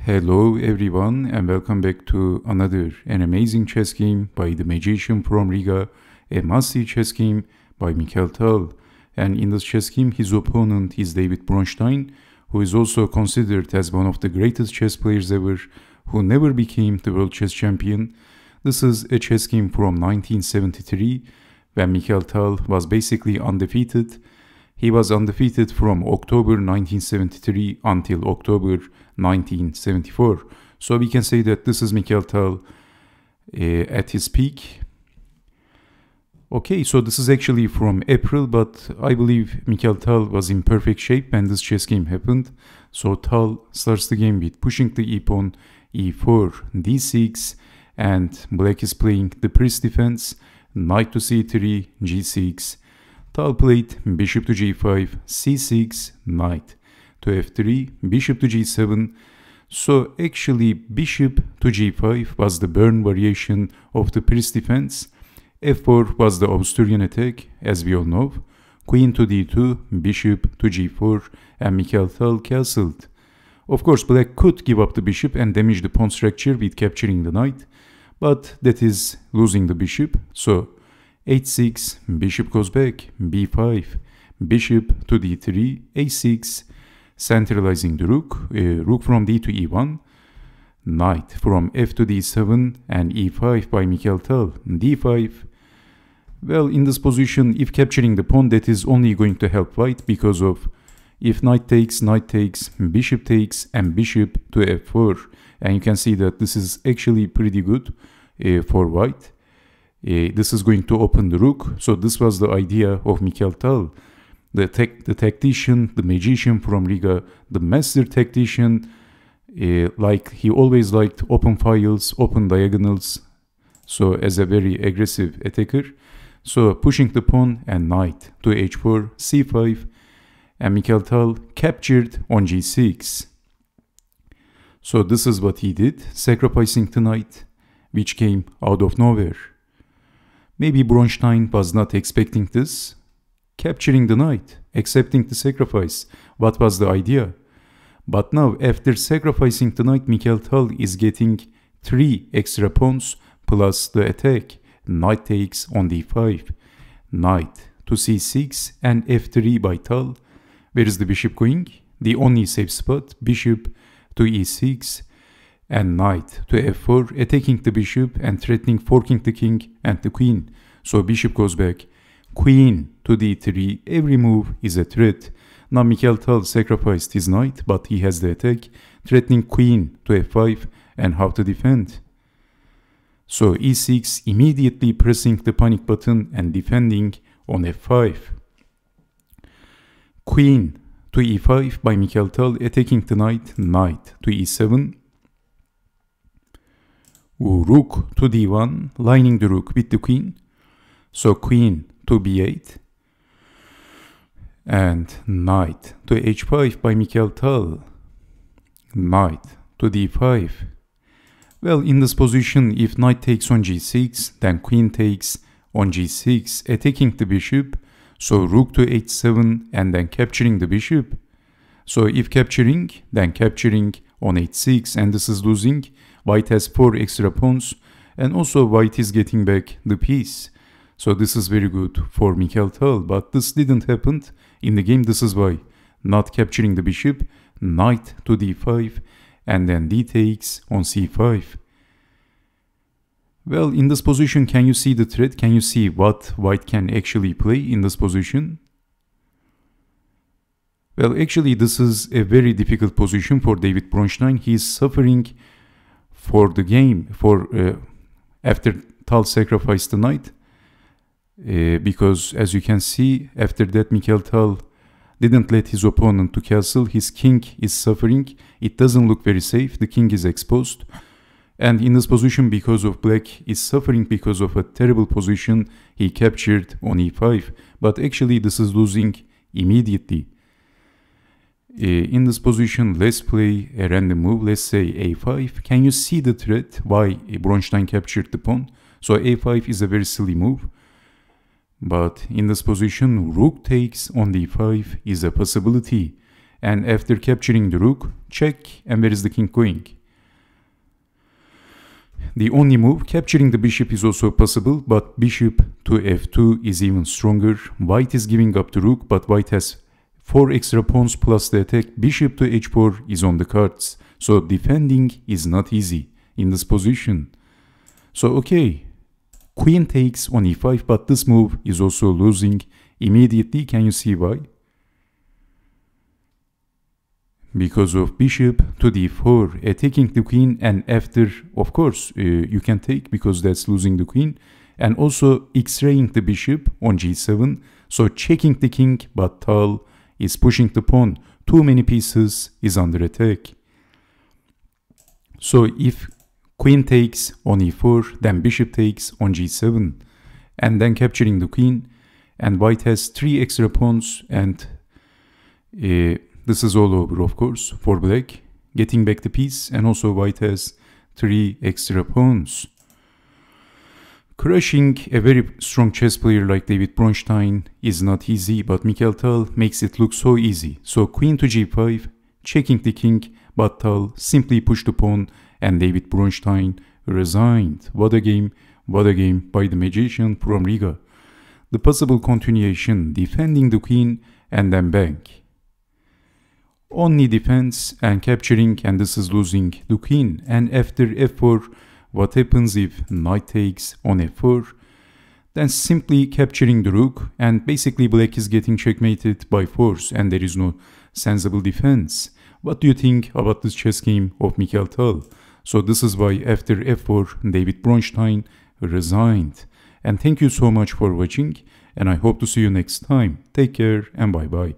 Hello everyone and welcome back to another an amazing chess game by the magician from Riga, a must-see chess game by Mikhail Tal. And in this chess game his opponent is David Bronstein, who is also considered as one of the greatest chess players ever, who never became the world chess champion. This is a chess game from 1973 when Mikhail Tal was basically undefeated. He was undefeated from October 1973 until October 1974. So we can say that this is Mikhail Tal at his peak. Okay, so this is actually from April, but I believe Mikhail Tal was in perfect shape when this chess game happened. So Tal starts the game with pushing the e-pawn, e4, d6, and black is playing the Pirc defense, knight to c3, g6. Tal played bishop to g5, c6, knight to f3, bishop to g7. So actually bishop to g5 was the Byrne variation of the Pirc defense. f4 was the Austrian attack, as we all know. Queen to d2, bishop to g4, and Mikhail Tal castled. Of course, black could give up the bishop and damage the pawn structure with capturing the knight, but that is losing the bishop. So h6, bishop goes back, b5, bishop to d3, a6, centralizing the rook, rook from d to e1, knight from f to d7, and e5 by Mikhail Tal, d5. Well, in this position, if capturing the pawn, that is only going to help white, because of if knight takes, bishop takes, and bishop to f4. And you can see that this is actually pretty good for white. This is going to open the rook. So this was the idea of Mikhail Tal, the tactician, the magician from Riga, the master tactician. Like he always liked open files, open diagonals. So as a very aggressive attacker. So pushing the pawn and knight to h4, c5, and Mikhail Tal captured on g6. So this is what he did, sacrificing the knight, which came out of nowhere. Maybe Bronstein was not expecting this. Capturing the knight, accepting the sacrifice. What was the idea? But now, after sacrificing the knight, Mikhail Tal is getting 3 extra pawns plus the attack. Knight takes on d5. Knight to c6 and f3 by Tal. Where is the bishop going? The only safe spot, bishop to e6. And knight to f4, attacking the bishop and threatening forking the king and the queen. So bishop goes back. Queen to d3, every move is a threat. Now Mikhail Tal sacrificed his knight, but he has the attack, threatening queen to f5 and how to defend. So e6, immediately pressing the panic button and defending on f5. Queen to e5 by Mikhail Tal, attacking the knight, knight to e7. Rook to d1, lining the rook with the queen. So queen to b8. And knight to h5 by Mikhail Tal. Knight to d5. Well, in this position, if knight takes on g6, then queen takes on g6, attacking the bishop. So rook to h7 and then capturing the bishop. So if capturing, then capturing on h6, and this is losing. White has 4 extra pawns, and also white is getting back the piece. So this is very good for Mikhail Tal, but this didn't happen in the game. This is why not capturing the bishop, knight to d5, and then d takes on c5. Well, in this position, can you see the threat? Can you see what white can actually play in this position? Well, actually, this is a very difficult position for David Bronstein. He is suffering for the game after Tal sacrificed the knight, because as you can see, after that Mikhail Tal didn't let his opponent to castle. His king is suffering. It doesn't look very safe. The king is exposed, and in this position, because of black is suffering because of a terrible position, he captured on e5, but actually this is losing immediately. In this position, let's play a random move. Let's say a5. Can you see the threat why Bronstein captured the pawn? So a5 is a very silly move. But in this position, rook takes on d5 is a possibility. And after capturing the rook, check, and where is the king going? The only move, capturing the bishop, is also possible, but bishop to f2 is even stronger. White is giving up the rook, but white has 4 extra pawns plus the attack. Bishop to h4 is on the cards, so defending is not easy in this position. So okay, queen takes on e5, but this move is also losing immediately. Can you see why? Because of bishop to d4, attacking the queen, and after, of course, you can take because that's losing the queen, and also x-raying the bishop on g7, so checking the king, but Tal is pushing the pawn. Too many pieces is under attack. So if queen takes on e4, then bishop takes on g7, and then capturing the queen, and white has 3 extra pawns, and this is all over, of course, for black, getting back the piece, and also white has 3 extra pawns. Crushing a very strong chess player like David Bronstein is not easy, but Mikhail Tal makes it look so easy. So queen to g5, checking the king, but Tal simply pushed the pawn, and David Bronstein resigned. What a game by the magician from Riga. The possible continuation, defending the queen and then bank. Only defense and capturing, and this is losing the queen. And after f4, what happens if knight takes on f4? Then simply capturing the rook, and basically black is getting checkmated by force, and there is no sensible defense. What do you think about this chess game of Mikhail Tal? So this is why after f4, David Bronstein resigned. And thank you so much for watching, and I hope to see you next time. Take care and bye bye.